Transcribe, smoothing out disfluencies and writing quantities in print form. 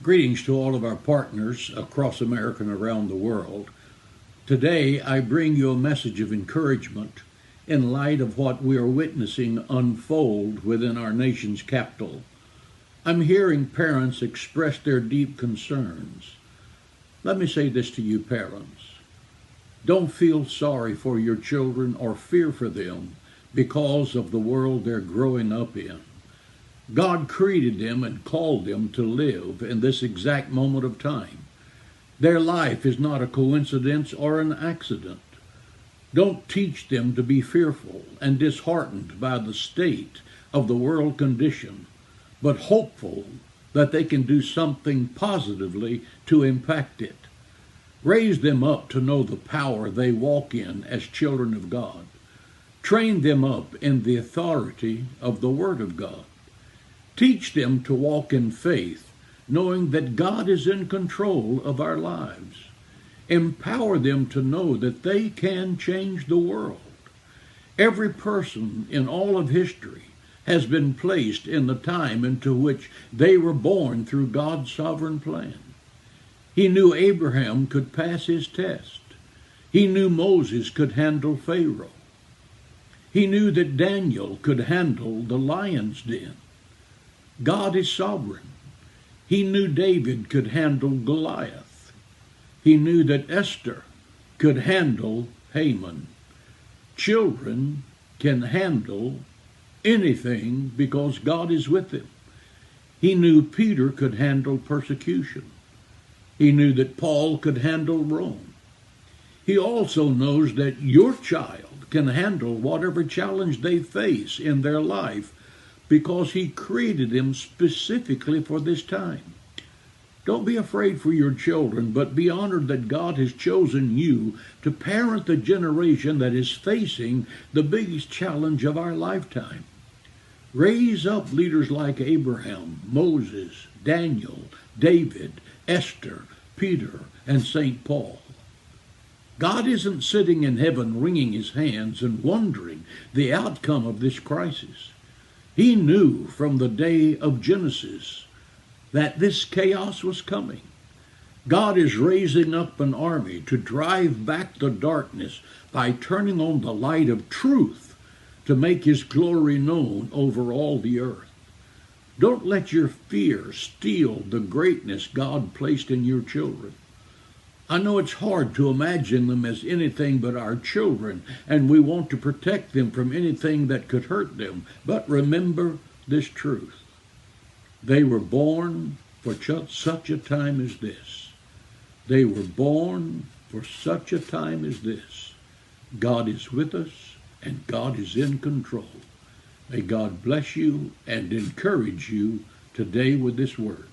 Greetings to all of our partners across America and around the world. Today, I bring you a message of encouragement in light of what we are witnessing unfold within our nation's capital. I'm hearing parents express their deep concerns. Let me say this to you, parents. Don't feel sorry for your children or fear for them because of the world they're growing up in. God created them and called them to live in this exact moment of time. Their life is not a coincidence or an accident. Don't teach them to be fearful and disheartened by the state of the world condition, but hopeful that they can do something positively to impact it. Raise them up to know the power they walk in as children of God. Train them up in the authority of the Word of God. Teach them to walk in faith, knowing that God is in control of our lives. Empower them to know that they can change the world. Every person in all of history has been placed in the time into which they were born through God's sovereign plan. He knew Abraham could pass his test. He knew Moses could handle Pharaoh. He knew that Daniel could handle the lion's den. God is sovereign. He knew David could handle Goliath. He knew that Esther could handle Haman. Children can handle anything because God is with them. He knew Peter could handle persecution. He knew that Paul could handle Rome. He also knows that your child can handle whatever challenge they face in their life because he created them specifically for this time. Don't be afraid for your children, but be honored that God has chosen you to parent the generation that is facing the biggest challenge of our lifetime. Raise up leaders like Abraham, Moses, Daniel, David, Esther, Peter, and St. Paul. God isn't sitting in heaven wringing his hands and wondering the outcome of this crisis. He knew from the day of Genesis that this chaos was coming. God is raising up an army to drive back the darkness by turning on the light of truth to make his glory known over all the earth. Don't let your fear steal the greatness God placed in your children. I know it's hard to imagine them as anything but our children, and we want to protect them from anything that could hurt them. But remember this truth. They were born for such a time as this. They were born for such a time as this. God is with us, and God is in control. May God bless you and encourage you today with this word.